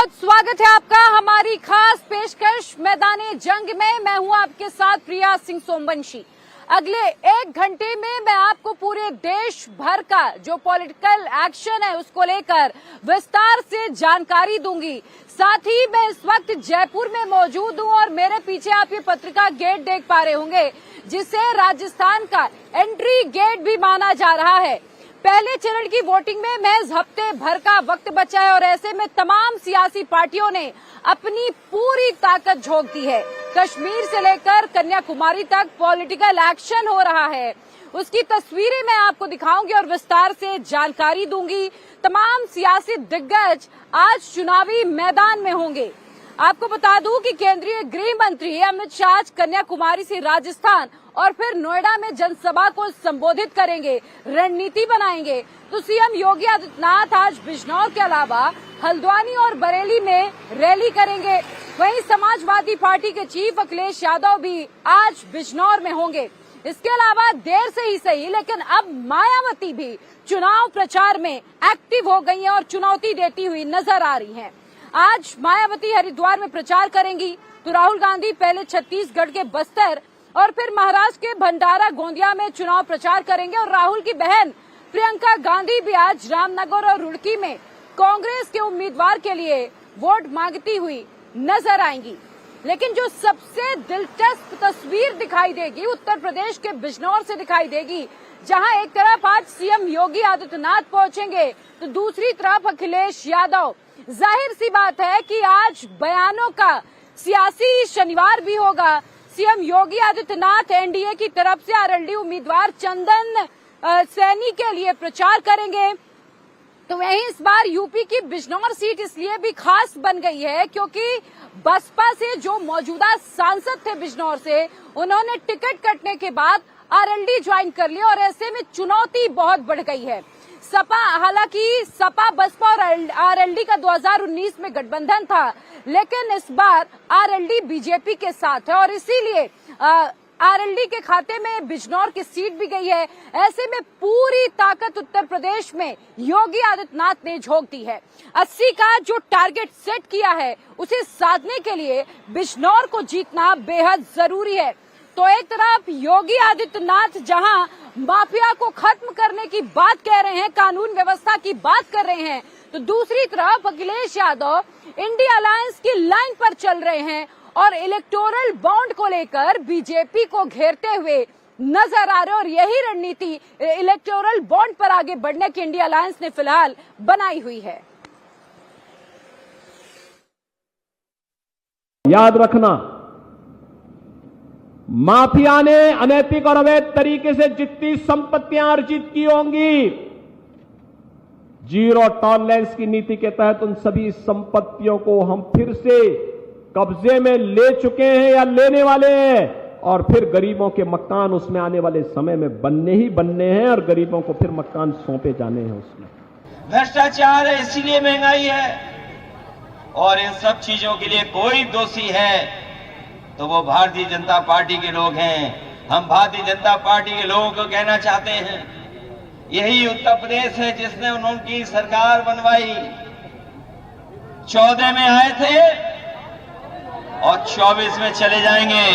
बहुत स्वागत है आपका हमारी खास पेशकश मैदाने जंग में। मैं हूं आपके साथ प्रिया सिंह सोमवंशी। अगले 1 घंटे में मैं आपको पूरे देश भर का जो पॉलिटिकल एक्शन है उसको लेकर विस्तार से जानकारी दूंगी। साथ ही मैं इस वक्त जयपुर में मौजूद हूं और मेरे पीछे आप ये पत्रिका गेट देख पा रहे होंगे जिसे राजस्थान का एंट्री गेट भी माना जा रहा है। पहले चरण की वोटिंग में महज हफ्ते भर का वक्त बचा है और ऐसे में तमाम सियासी पार्टियों ने अपनी पूरी ताकत झोंक दी है। कश्मीर से लेकर कन्याकुमारी तक पॉलिटिकल एक्शन हो रहा है, उसकी तस्वीरें मैं आपको दिखाऊंगी और विस्तार से जानकारी दूंगी। तमाम सियासी दिग्गज आज चुनावी मैदान में होंगे। आपको बता दूं कि केंद्रीय गृह मंत्री अमित शाह कन्याकुमारी से राजस्थान और फिर नोएडा में जनसभा को संबोधित करेंगे, रणनीति बनाएंगे। तो सीएम योगी आदित्यनाथ आज बिजनौर के अलावा हल्द्वानी और बरेली में रैली करेंगे। वहीं समाजवादी पार्टी के चीफ अखिलेश यादव भी आज बिजनौर में होंगे। इसके अलावा देर से ही सही लेकिन अब मायावती भी चुनाव प्रचार में एक्टिव हो गई हैं और चुनौती देती हुई नजर आ रही हैं। आज मायावती हरिद्वार में प्रचार करेंगी तो राहुल गांधी पहले छत्तीसगढ़ के बस्तर और फिर महाराष्ट्र के भंडारा गोंदिया में चुनाव प्रचार करेंगे और राहुल की बहन प्रियंका गांधी भी आज रामनगर और रुड़की में कांग्रेस के उम्मीदवार के लिए वोट मांगती हुई नजर आएंगी। लेकिन जो सबसे दिलचस्प तस्वीर दिखाई देगी उत्तर प्रदेश के बिजनौर से दिखाई देगी, जहां एक तरफ आज सीएम योगी आदित्यनाथ पहुंचेंगे तो दूसरी तरफ अखिलेश यादव। जाहिर सी बात है कि आज बयानों का सियासी शनिवार भी होगा। सीएम योगी आदित्यनाथ एनडीए की तरफ से आरएलडी उम्मीदवार चंदन सैनी के लिए प्रचार करेंगे। तो वहीं इस बार यूपी की बिजनौर सीट इसलिए भी खास बन गई है क्योंकि बसपा से जो मौजूदा सांसद थे बिजनौर से, उन्होंने टिकट कटने के बाद आरएलडी ज्वाइन कर लिया और ऐसे में चुनौती बहुत बढ़ गई है। सपा, हालांकि सपा बसपा और आरएलडी का 2019 में गठबंधन था, लेकिन इस बार आरएलडी बीजेपी के साथ है और इसीलिए आरएलडी के खाते में बिजनौर की सीट भी गई है। ऐसे में पूरी ताकत उत्तर प्रदेश में योगी आदित्यनाथ ने झोंक दी है। 80 का जो टारगेट सेट किया है उसे साधने के लिए बिजनौर को जीतना बेहद जरूरी है। तो एक तरफ योगी आदित्यनाथ जहां माफिया को खत्म करने की बात कह रहे हैं, कानून व्यवस्था की बात कर रहे हैं, तो दूसरी तरफ अखिलेश यादव इंडिया अलायंस की लाइन पर चल रहे हैं और इलेक्टोरल बॉन्ड को लेकर बीजेपी को घेरते हुए नजर आ रहे हैं और यही रणनीति इलेक्टोरल बॉन्ड पर आगे बढ़ने की इंडिया अलायंस ने फिलहाल बनाई हुई है। याद रखना, माफिया ने अनैतिक और अवैध तरीके से जितनी संपत्तियां अर्जित की होंगी, जीरो टॉलरेंस की नीति के तहत उन सभी संपत्तियों को हम फिर से कब्जे में ले चुके हैं या लेने वाले हैं और फिर गरीबों के मकान उसमें आने वाले समय में बनने ही बनने हैं और गरीबों को फिर मकान सौंपे जाने हैं। उसमें भ्रष्टाचार है, इसीलिए महंगाई है और इन सब चीजों के लिए कोई दोषी है तो वो भारतीय जनता पार्टी के लोग हैं। हम भारतीय जनता पार्टी के लोगों को कहना चाहते हैं, यही उत्तर प्रदेश है जिसने उनकी सरकार बनवाई। 14 में आए थे और 24 में चले जाएंगे।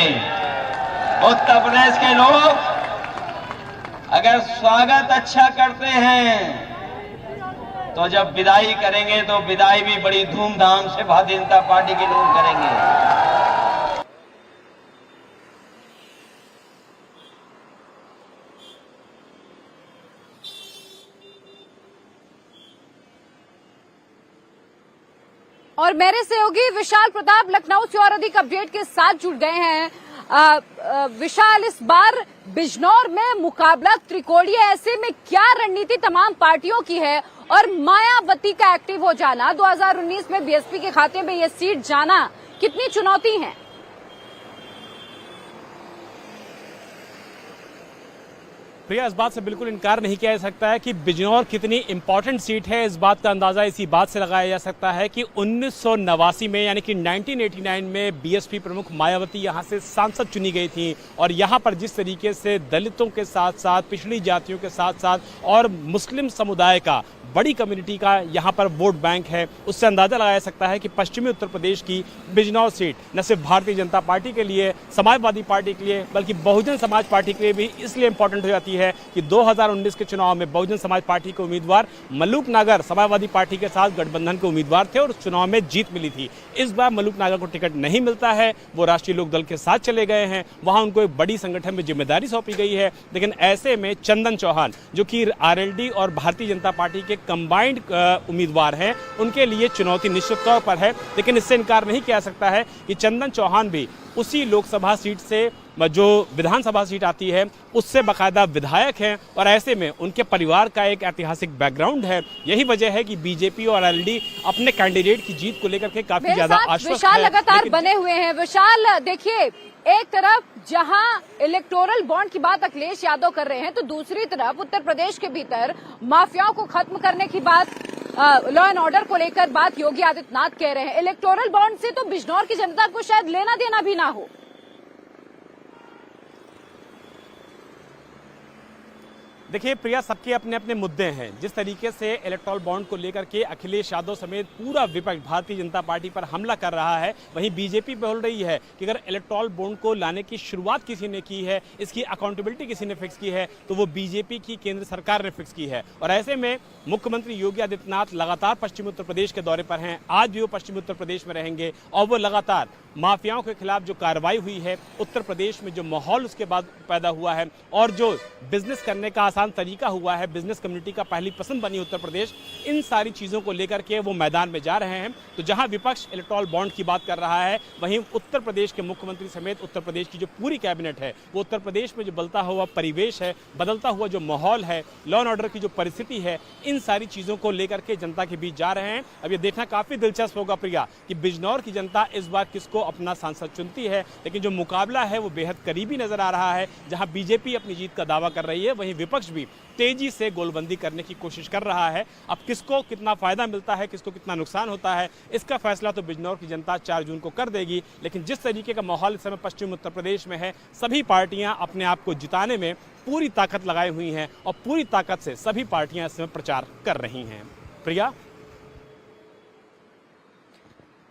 उत्तर प्रदेश के लोग अगर स्वागत अच्छा करते हैं तो जब विदाई करेंगे तो विदाई भी बड़ी धूमधाम से भारतीय जनता पार्टी के लोग करेंगे। और मेरे सहयोगी विशाल प्रताप लखनऊ से और अधिक अपडेट के साथ जुड़ गए हैं। विशाल, इस बार बिजनौर में मुकाबला त्रिकोणीय, ऐसे में क्या रणनीति तमाम पार्टियों की है और मायावती का एक्टिव हो जाना, 2019 में बीएसपी के खाते में ये सीट जाना, कितनी चुनौती है? प्रिया, इस बात से बिल्कुल इनकार नहीं किया जा सकता है कि बिजनौर कितनी इंपॉर्टेंट सीट है। इस बात का अंदाजा इसी बात से लगाया जा सकता है कि 1989 में यानी कि 1989 में बीएसपी प्रमुख मायावती यहां से सांसद चुनी गई थी और यहां पर जिस तरीके से दलितों के साथ साथ पिछड़ी जातियों के साथ साथ और मुस्लिम समुदाय का बड़ी कम्युनिटी का यहाँ पर वोट बैंक है, उससे अंदाजा लगाया जा सकता है कि पश्चिमी उत्तर प्रदेश की बिजनौर सीट न सिर्फ भारतीय जनता पार्टी के लिए, समाजवादी पार्टी के लिए, बल्कि बहुजन समाज पार्टी के लिए भी इसलिए इंपॉर्टेंट हो जाती है कि 2019 के चुनाव में बहुजन समाज पार्टी के उम्मीदवार मल्लुक नागर समाजवादी पार्टी के साथ गठबंधन के उम्मीदवार थे और चुनाव में जीत मिली थी। इस बार मल्लुक नागर को टिकट नहीं मिलता है, वो राष्ट्रीय लोक दल के साथ चले गए हैं, वहां उनको एक बड़ी संगठन में जिम्मेदारी सौंपी गई है। लेकिन ऐसे में चंदन चौहान जो कि आरएलडी और भारतीय जनता पार्टी के कंबाइंड उम्मीदवार हैं, उनके लिए चुनौती निश्चित तौर पर है। लेकिन इससे इनकार नहीं किया सकता है कि चंदन चौहान भी उसी लोकसभा सीट से जो विधानसभा सीट आती है उससे बाकायदा विधायक हैं और ऐसे में उनके परिवार का एक ऐतिहासिक बैकग्राउंड है। यही वजह है कि बीजेपी और आरएलडी अपने कैंडिडेट की जीत को लेकर के काफी ज्यादा आश्वस्त है। विशाल लगातार बने हुए हैं। विशाल, देखिए, एक तरफ जहां इलेक्टोरल बॉन्ड की बात अखिलेश यादव कर रहे हैं, तो दूसरी तरफ उत्तर प्रदेश के भीतर माफियाओं को खत्म करने की बात, लॉ एंड ऑर्डर को लेकर बात योगी आदित्यनाथ कह रहे हैं। इलेक्टोरल बॉन्ड से तो बिजनौर की जनता को शायद लेना देना भी ना हो। देखिए प्रिया, सबके अपने अपने मुद्दे हैं। जिस तरीके से इलेक्टोरल बॉन्ड को लेकर के अखिलेश यादव समेत पूरा विपक्ष भारतीय जनता पार्टी पर हमला कर रहा है, वहीं बीजेपी बोल रही है कि अगर इलेक्टोरल बॉन्ड को लाने की शुरुआत किसी ने की है, इसकी अकाउंटेबिलिटी किसी ने फिक्स की है, तो वो बीजेपी की केंद्र सरकार ने फिक्स की है। और ऐसे में मुख्यमंत्री योगी आदित्यनाथ लगातार पश्चिमी उत्तर प्रदेश के दौरे पर हैं, आज भी वो पश्चिमी उत्तर प्रदेश में रहेंगे और वो लगातार माफियाओं के खिलाफ जो कार्रवाई हुई है, उत्तर प्रदेश में जो माहौल उसके बाद पैदा हुआ है और जो बिजनेस करने का आसान तरीका हुआ है, बिजनेस कम्युनिटी का पहली पसंद बनी उत्तर प्रदेश, इन सारी चीजों को लेकर के वो मैदान में जा रहे हैं। तो जहां विपक्ष इलेक्टोरल बॉन्ड की बात कर रहा है, वहीं उत्तर प्रदेश के मुख्यमंत्री समेत उत्तर प्रदेश की जो पूरी कैबिनेट है, वो उत्तर प्रदेश में जो बदलता हुआ परिवेश है, बदलता हुआ जो माहौल है, लॉ एंड ऑर्डर की जो परिस्थिति है, इन सारी चीजों को लेकर के जनता के बीच जा रहे हैं। अब ये देखना काफी दिलचस्प होगा प्रिया कि बिजनौर की जनता इस बार किसको अपना सांसद चुनती है। लेकिन जो मुकाबला है वो बेहद करीबी नजर आ रहा है। जहां बीजेपी अपनी जीत का दावा कर रही है, वहीं विपक्ष भी तेजी से गोलबंदी करने की कोशिश कर रहा है। अब किसको कितना फायदा मिलता है, किसको कितना नुकसान होता है, इसका फैसला तो बिजनौर की जनता 4 जून को कर देगी। लेकिन जिस तरीके का माहौल इस समय पश्चिम उत्तर प्रदेश में है, सभी पार्टियां अपने आप को जिताने में पूरी ताकत लगाई हुई हैं और पूरी ताकत से सभी पार्टियां इस समय प्रचार कर रही हैं। प्रिया,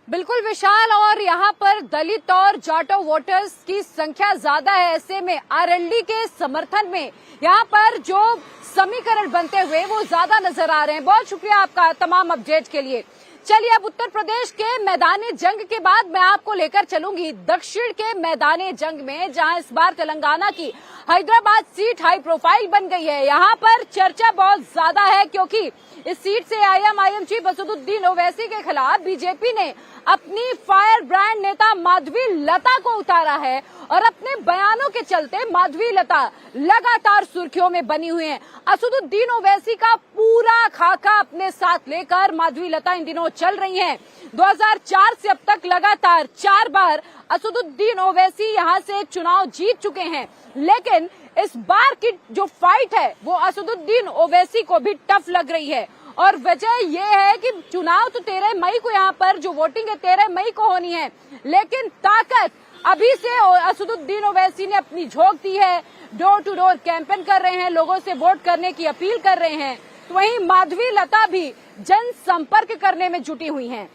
बिल्कुल विशाल, और यहाँ पर दलित और जाटो वोटर्स की संख्या ज्यादा है। ऐसे में आरएलडी के समर्थन में यहाँ पर जो समीकरण बनते हुए वो ज्यादा नजर आ रहे हैं। बहुत शुक्रिया आपका तमाम अपडेट के लिए। चलिए, अब उत्तर प्रदेश के मैदानी जंग के बाद मैं आपको लेकर चलूंगी दक्षिण के मैदानी जंग में, जहां इस बार तेलंगाना की हैदराबाद सीट हाई प्रोफाइल बन गई है। यहाँ पर चर्चा बहुत ज्यादा है क्योंकि इस सीट से आईएम चीफ असदुद्दीन ओवैसी के खिलाफ बीजेपी ने अपनी फायर ब्रांड नेता माधवी लता को उतारा है और अपने बयानों के चलते माधवी लता लगातार सुर्खियों में बनी हुई हैं। असदुद्दीन ओवैसी का पूरा खाका अपने साथ लेकर माधवी लता इन दिनों चल रही हैं। 2004 से अब तक लगातार 4 बार असदुद्दीन ओवैसी यहां से चुनाव जीत चुके हैं, लेकिन इस बार की जो फाइट है वो असदुद्दीन ओवैसी को भी टफ लग रही है। और वजह ये है कि चुनाव तो 13 मई को यहाँ पर जो वोटिंग है 13 मई को होनी है, लेकिन ताकत अभी से असदुद्दीन ओवैसी ने अपनी झोंक दी है। डोर टू डोर कैंपेन कर रहे हैं, लोगों से वोट करने की अपील कर रहे हैं। तो वहीं माधवी लता भी जनसंपर्क करने में जुटी हुई हैं।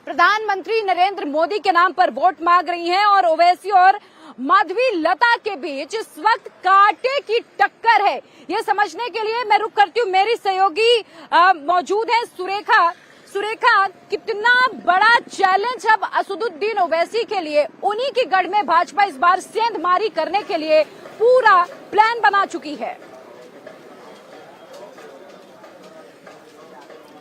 प्रधानमंत्री नरेंद्र मोदी के नाम पर वोट मांग रही हैं और ओवैसी और माधवी लता के बीच इस वक्त कांटे की टक्कर है। ये समझने के लिए मैं रुक करती हूँ, मेरी सहयोगी मौजूद है सुरेखा, कितना बड़ा चैलेंज अब असदुद्दीन ओवैसी के लिए। उन्हीं की गढ़ में भाजपा इस बार सेंधमारी करने के लिए पूरा प्लान बना चुकी है।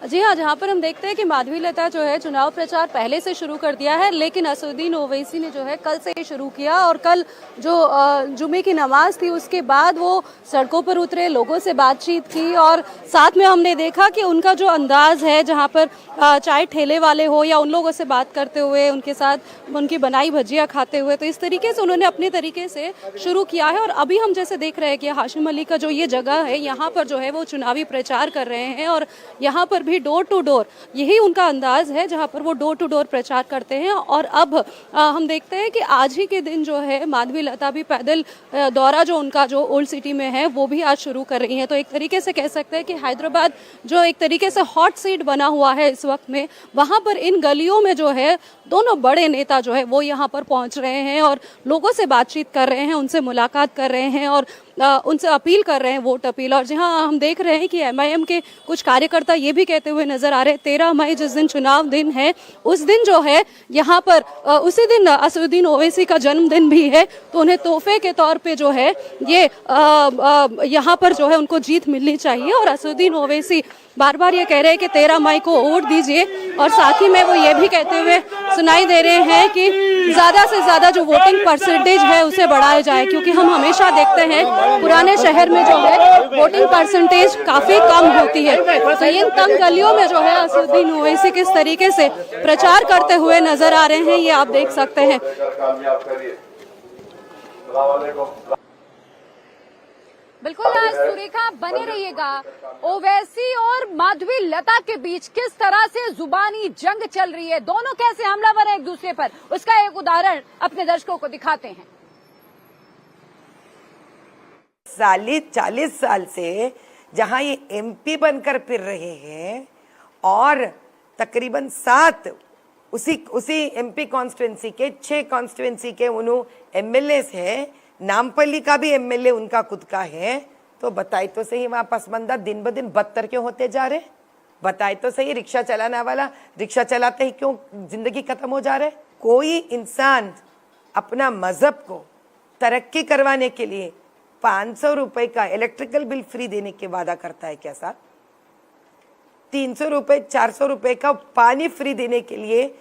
जी हाँ, जहाँ पर हम देखते हैं कि माधवी लता जो है चुनाव प्रचार पहले से शुरू कर दिया है, लेकिन असदुद्दीन ओवैसी ने जो है कल से ही शुरू किया और कल जो जुमे की नमाज थी उसके बाद वो सड़कों पर उतरे, लोगों से बातचीत की और साथ में हमने देखा कि उनका जो अंदाज है, जहाँ पर चाय ठेले वाले हो या उन लोगों से बात करते हुए, उनके साथ उनकी बनाई भजिया खाते हुए, तो इस तरीके से उन्होंने अपने तरीके से शुरू किया है। और अभी हम जैसे देख रहे हैं कि हाशिम अली का जो ये जगह है, यहाँ पर जो है वो चुनावी प्रचार कर रहे हैं और यहाँ पर भी डोर टू डोर, यही उनका अंदाज है जहां पर वो डोर टू डोर प्रचार करते हैं। और अब हम देखते हैं कि आज ही के दिन जो है माधवीलता भी पैदल दौरा जो उनका जो ओल्ड सिटी में है वो भी आज शुरू कर रही हैं। तो एक तरीके से कह सकते हैं कि हैदराबाद जो एक तरीके से हॉट सीट बना हुआ है इस वक्त में, वहां पर इन गलियों में जो है दोनों बड़े नेता जो है वो यहाँ पर पहुंच रहे हैं और लोगों से बातचीत कर रहे हैं, उनसे मुलाकात कर रहे हैं और उनसे अपील कर रहे हैं, वोट अपील। और जहां हम देख रहे हैं कि MIM के कुछ कार्यकर्ता ये भी कहते हुए नजर आ रहे हैं 13 मई जिस दिन चुनाव दिन है उस दिन जो है यहाँ पर उसी दिन असदुद्दीन ओवैसी का जन्मदिन भी है, तो उन्हें तोहफे के तौर पे जो है ये यहाँ पर जो है उनको जीत मिलनी चाहिए। और असदुद्दीन ओवैसी बार बार ये कह रहे हैं कि 13 मई को वोट दीजिए और साथ ही में वो ये भी कहते हुए सुनाई दे रहे हैं कि ज्यादा से ज्यादा जो वोटिंग परसेंटेज है उसे बढ़ाया जाए, क्योंकि हम हमेशा देखते हैं पुराने शहर में जो है वोटिंग परसेंटेज काफी कम होती है। तो इन तंग गलियों में जो है असदुद्दीन ओवैसी किस तरीके से प्रचार करते हुए नजर आ रहे हैं ये आप देख सकते हैं। बिल्कुल आज सुरेखा बने रहिएगा। ओवैसी और माधवीलता के बीच किस तरह से जुबानी जंग चल रही है, दोनों कैसे हमलावर हैं एक दूसरे पर, उसका एक उदाहरण अपने दर्शकों को दिखाते हैं। 40 साल से जहां ये MP बनकर फिर रहे हैं और तकरीबन 7 उसी MP कॉन्स्टिट्यूंसी के 6 कॉन्स्टिट्यूंसी के उन्होंने MLAs हैं, नामपल्ली का भी MLA उनका खुद का है, तो बताए तो सही वहां पसमंदा दिन ब दिन बदतर क्यों होते जा रहे? बताए तो सही रिक्शा चलाने वाला रिक्शा चलाते ही क्यों जिंदगी खत्म हो जा रहे? कोई इंसान अपना मजहब को तरक्की करवाने के लिए 500 रुपए का इलेक्ट्रिकल बिल फ्री देने के वादा करता है क्या साहब? 300 रुपए 400 रुपए का पानी फ्री देने के लिए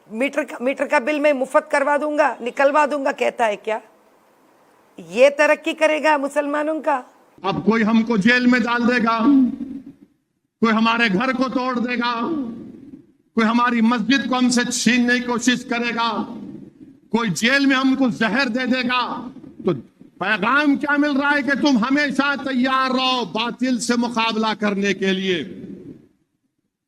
मीटर का बिल मैं मुफ्त करवा दूंगा, निकलवा दूंगा कहता है क्या? ये तरक्की करेगा मुसलमानों का? अब कोई हमको जेल में डाल देगा, कोई हमारे घर को तोड़ देगा, कोई हमारी मस्जिद को हमसे छीनने की कोशिश करेगा, कोई जेल में हमको जहर दे देगा, तो पैगाम क्या मिल रहा है कि तुम हमेशा तैयार रहो बातिल से मुकाबला करने के लिए।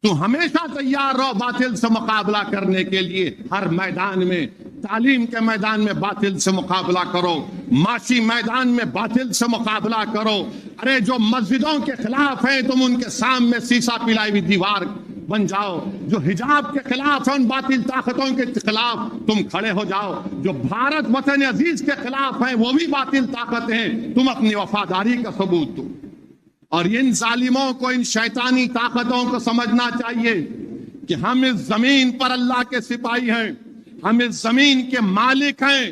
तुम हमेशा तैयार रहो बातिल से मुकाबला करने के लिए। हर मैदान में, तालीम के मैदान में बातिल से मुकाबला करो, माशी मैदान में बातिल से मुकाबला करो। अरे जो मस्जिदों के खिलाफ है तुम उनके सामने शीशा पिलाई हुई दीवार बन जाओ, जो हिजाब के खिलाफ है उन बातिल ताकतों के खिलाफ तुम खड़े हो जाओ, जो भारत वतन अजीज के खिलाफ है वो भी बातिल ताकत हैं, तुम अपनी वफादारी का सबूत दो। और इन जालिमों को, इन शैतानी ताकतों को समझना चाहिए कि हम इस जमीन पर अल्लाह के सिपाही हैं, हम इस जमीन के मालिक हैं,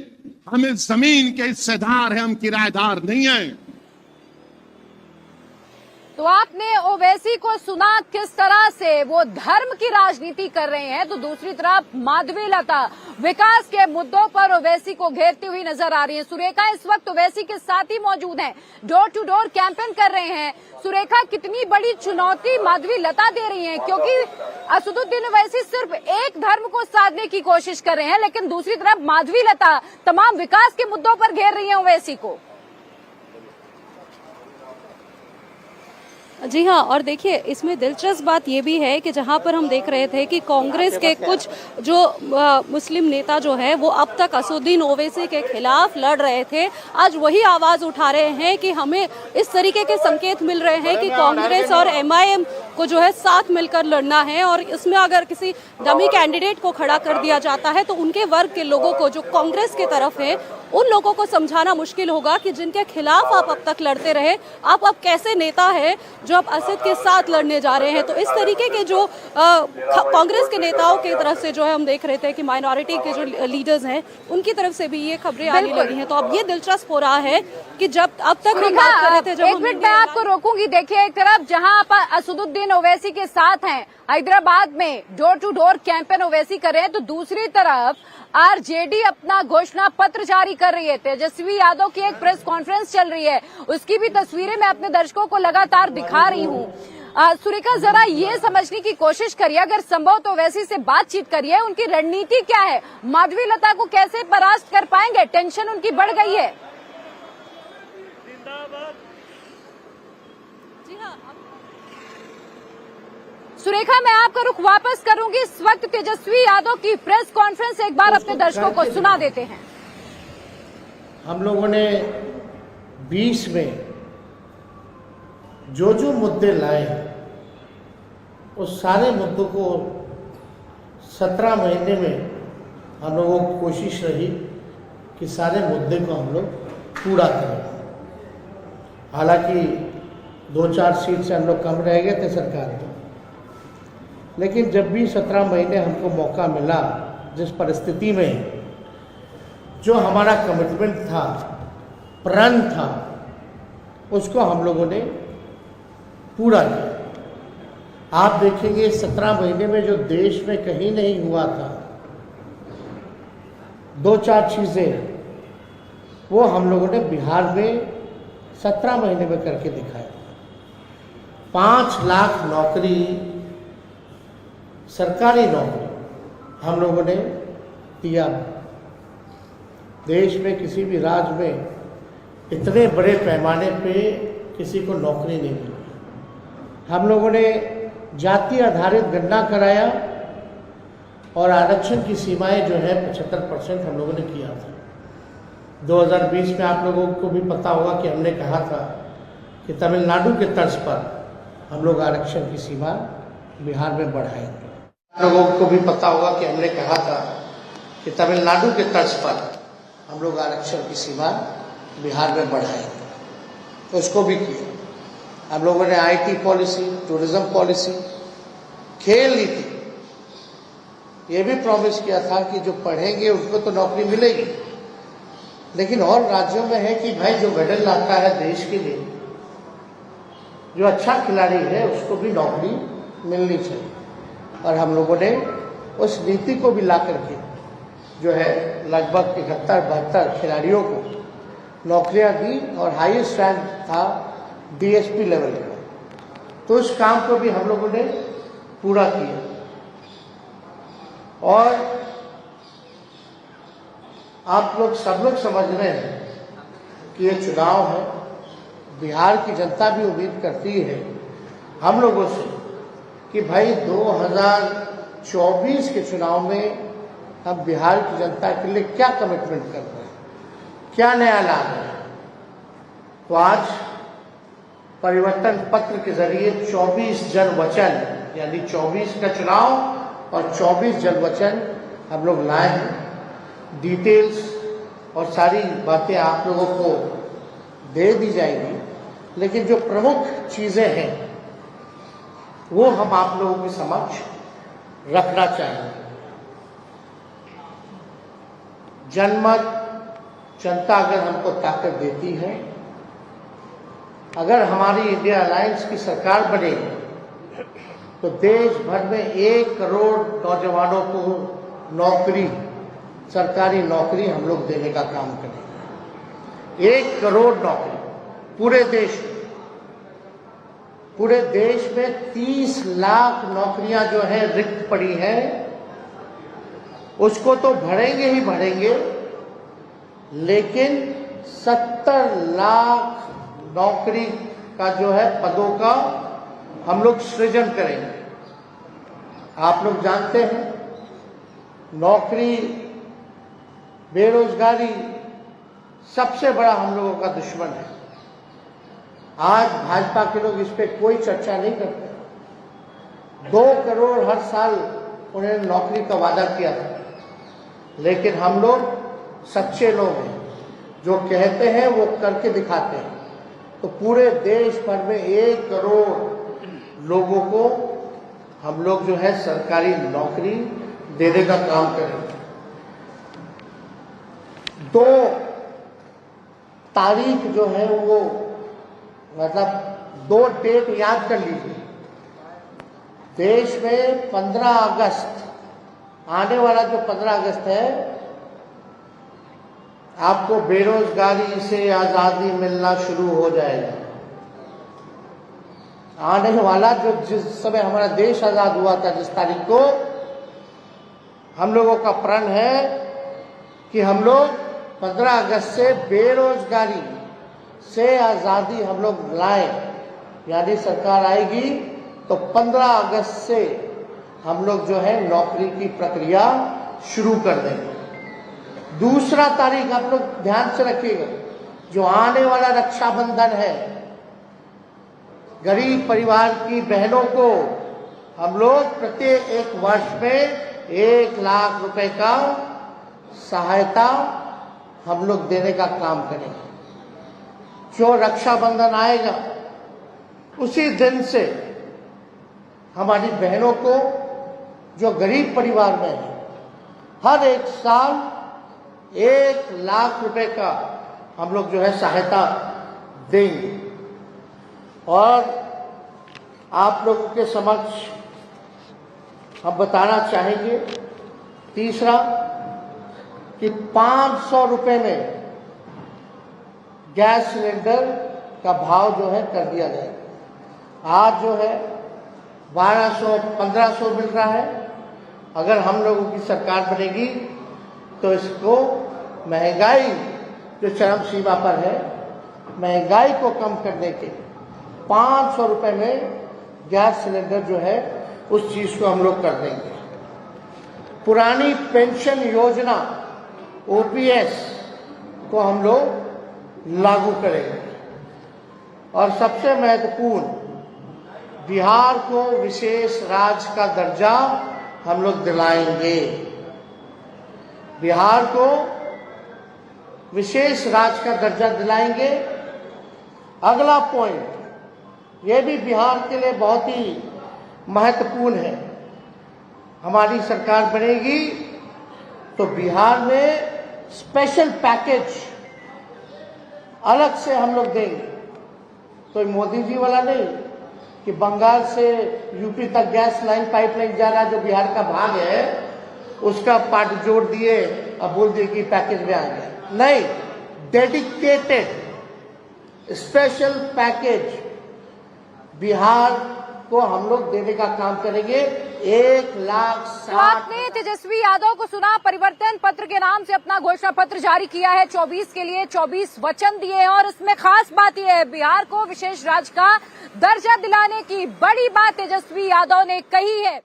हम इस जमीन के हिस्सेदार हैं, हम किराएदार नहीं हैं। तो आपने ओवैसी को सुना किस तरह से वो धर्म की राजनीति कर रहे हैं, तो दूसरी तरफ माधवीलता विकास के मुद्दों पर ओवैसी को घेरती हुई नजर आ रही है। सुरेखा इस वक्त ओवैसी के साथ ही मौजूद हैं, डोर टू डोर कैंपेन कर रहे हैं। सुरेखा कितनी बड़ी चुनौती माधवीलता दे रही हैं, क्योंकि असदुद्दीन ओवैसी सिर्फ एक धर्म को साधने की कोशिश कर रहे हैं, लेकिन दूसरी तरफ माधवीलता तमाम विकास के मुद्दों पर घेर रही है ओवैसी को। जी हाँ, और देखिए इसमें दिलचस्प बात ये भी है कि जहाँ पर हम देख रहे थे कि कांग्रेस के कुछ जो मुस्लिम नेता जो है वो अब तक असदुद्दीन ओवैसी के खिलाफ लड़ रहे थे, आज वही आवाज उठा रहे हैं कि हमें इस तरीके के संकेत मिल रहे हैं कि कांग्रेस और MIM को जो है साथ मिलकर लड़ना है, और इसमें अगर किसी डमी कैंडिडेट को खड़ा कर दिया जाता है तो उनके वर्ग के लोगों को जो कांग्रेस की तरफ है उन लोगों को समझाना मुश्किल होगा कि जिनके खिलाफ आप अब तक लड़ते रहे, आप अब कैसे नेता है जो अब असद के साथ लड़ने जा रहे हैं। तो इस तरीके के जो कांग्रेस के नेताओं की तरफ से जो है हम देख रहे थे कि माइनॉरिटी के जो लीडर्स हैं उनकी तरफ से भी ये खबरें आने लगी हैं। तो अब ये दिलचस्प हो रहा है कि जब अब तक हम बात कर रहे थे, जब एक मिनट मैं आपको रोकूंगी। देखिए, एक तरफ जहां आप असदुद्दीन ओवैसी के साथ हैं, हैदराबाद में door to door campaign Owaisi कर रहे हैं, तो दूसरी तरफ RJD अपना घोषणा पत्र जारी कर रही है। तेजस्वी यादव की एक प्रेस कॉन्फ्रेंस चल रही है, उसकी भी तस्वीरें मैं अपने दर्शकों को लगातार दिखा रही हूँ। सुरेखा, जरा ये समझने की कोशिश करिए, अगर संभव तो ओवैसी से बातचीत करिए, उनकी रणनीति क्या है, माधवीलता को कैसे परास्त कर पाएंगे? टेंशन उनकी बढ़ गई है। सुरेखा, मैं आपका रुख वापस करूंगी। इस वक्त तेजस्वी यादव की प्रेस कॉन्फ्रेंस एक बार अपने दर्शकों को सुना देते हैं। हम लोगों ने 20 में जो मुद्दे लाए उस सारे मुद्दों को 17 महीने में हम लोगों की कोशिश रही कि सारे मुद्दे को हम लोग पूरा करें। हालांकि 2-4 सीट से हम लोग कम रह गए थे सरकार में, लेकिन जब भी 17 महीने हमको मौका मिला, जिस परिस्थिति में जो हमारा कमिटमेंट था, प्रण था, उसको हम लोगों ने पूरा किया। आप देखेंगे 17 महीने में जो देश में कहीं नहीं हुआ था, 2-4 चीज़ें वो हम लोगों ने बिहार में 17 महीने में करके दिखाया। 5 लाख नौकरी, सरकारी नौकरी हम लोगों ने दिया। देश में किसी भी राज्य में इतने बड़े पैमाने पे किसी को नौकरी नहीं मिली। हम लोगों ने जाति आधारित गणना कराया और आरक्षण की सीमाएं जो है 75% हम लोगों ने किया था। 2020 में आप लोगों को भी पता होगा कि हमने कहा था कि तमिलनाडु के तर्ज पर हम लोग आरक्षण की सीमा बिहार में बढ़ाएंगे। आप लोगों को भी पता होगा कि हमने कहा था कि तमिलनाडु के तर्ज पर हम लोग आरक्षण की सीमा बिहार में बढ़ाएंगे, तो उसको भी किया। हम लोगों ने IT पॉलिसी, टूरिज्म पॉलिसी, खेल नीति, ये भी प्रॉमिस किया था कि जो पढ़ेंगे उनको तो नौकरी मिलेगी, लेकिन और राज्यों में है कि भाई जो मेडल लाता है देश के लिए, जो अच्छा खिलाड़ी है, उसको भी नौकरी मिलनी चाहिए। और हम लोगों ने उस नीति को भी ला करके जो है लगभग 71-72 खिलाड़ियों को नौकरियां दी और हाईएस्ट रैंक था DSP लेवल का। तो उस काम को भी हम लोगों ने पूरा किया। और आप लोग सब लोग समझ रहे हैं कि ये चुनाव है, बिहार की जनता भी उम्मीद करती है हम लोगों से कि भाई 2024 के चुनाव में हम बिहार की जनता के लिए क्या कमिटमेंट कर रहे हैं, क्या नया ला रहे हैं। तो आज परिवर्तन पत्र के जरिए 24 जन वचन, यानी 24 का चुनाव और 24 जन वचन हम लोग लाए हैं। डिटेल्स और सारी बातें आप लोगों को दे दी जाएगी, लेकिन जो प्रमुख चीजें हैं वो हम आप लोगों के समक्ष रखना चाहेंगे। जनमत, जनता अगर हमको ताकत देती है, अगर हमारी इंडिया अलायंस की सरकार बनेगी तो देश भर में 1 करोड़ नौजवानों को नौकरी, सरकारी नौकरी हम लोग देने का काम करेंगे। 1 करोड़ नौकरी पूरे देश में। पूरे देश में 30 लाख नौकरियां जो है रिक्त पड़ी हैं, उसको तो भरेंगे ही भरेंगे, लेकिन 70 लाख नौकरी का जो है पदों का हम लोग सृजन करेंगे। आप लोग जानते हैं नौकरी, बेरोजगारी सबसे बड़ा हम लोगों का दुश्मन है। आज भाजपा के लोग इस पे कोई चर्चा नहीं करते। 2 करोड़ हर साल उन्होंने नौकरी का वादा किया था, लेकिन हम लोग सच्चे लोग हैं, जो कहते हैं वो करके दिखाते हैं। तो पूरे देश भर में 1 करोड़ लोगों को हम लोग जो है सरकारी नौकरी देने का काम करेंगे। 2 तारीख जो है वो, मतलब 2 डेट याद कर लीजिए। देश में 15 अगस्त, आने वाला जो 15 अगस्त है, आपको बेरोजगारी से आजादी मिलना शुरू हो जाएगा। आने वाला जो जिस समय हमारा देश आजाद हुआ था, जिस तारीख को, हम लोगों का प्रण है कि हम लोग 15 अगस्त से बेरोजगारी से आजादी हम लोग लाएं। यानी सरकार आएगी तो 15 अगस्त से हम लोग जो है नौकरी की प्रक्रिया शुरू कर देंगे। दूसरा तारीख आप लोग ध्यान से रखिएगा, जो आने वाला रक्षाबंधन है, गरीब परिवार की बहनों को हम लोग प्रत्येक एक वर्ष में 1 लाख रुपए का सहायता हम लोग देने का काम करेंगे। जो रक्षाबंधन आएगा उसी दिन से हमारी बहनों को जो गरीब परिवार में है हर एक साल 1 लाख रुपए का हम लोग जो है सहायता देंगे। और आप लोगों के समक्ष हम बताना चाहेंगे तीसरा कि 500 रुपए में गैस सिलेंडर का भाव जो है कर दिया जाएगा। आज जो है 1200-1500 मिल रहा है। अगर हम लोगों की सरकार बनेगी तो इसको महंगाई जो चरम सीमा पर है, महंगाई को कम करने के 500 रुपए में गैस सिलेंडर जो है उस चीज को हम लोग कर देंगे। पुरानी पेंशन योजना ओपीएस को हम लोग लागू करेंगे। और सबसे महत्वपूर्ण, बिहार को विशेष राज्य का दर्जा हम लोग दिलाएंगे। बिहार को विशेष राज्य का दर्जा दिलाएंगे। अगला पॉइंट, ये भी बिहार के लिए बहुत ही महत्वपूर्ण है। हमारी सरकार बनेगी तो बिहार में स्पेशल पैकेज अलग से हम लोग देंगे। तो मोदी जी वाला नहीं कि बंगाल से यूपी तक गैस लाइन पाइपलाइन जा रहा है, जो बिहार का भाग है उसका पार्ट जोड़ दिए, अब बोल दिए कि पैकेज में आ गया। नहीं, डेडिकेटेड स्पेशल पैकेज बिहार को हम लोग देने का काम करेंगे। 1,60,000। तो आपने तेजस्वी यादव को सुना, परिवर्तन पत्र के नाम से अपना घोषणा पत्र जारी किया है। 24 के लिए 24 वचन दिए हैं और इसमें खास बात यह है, बिहार को विशेष राज्य का दर्जा दिलाने की बड़ी बात तेजस्वी यादव ने कही है।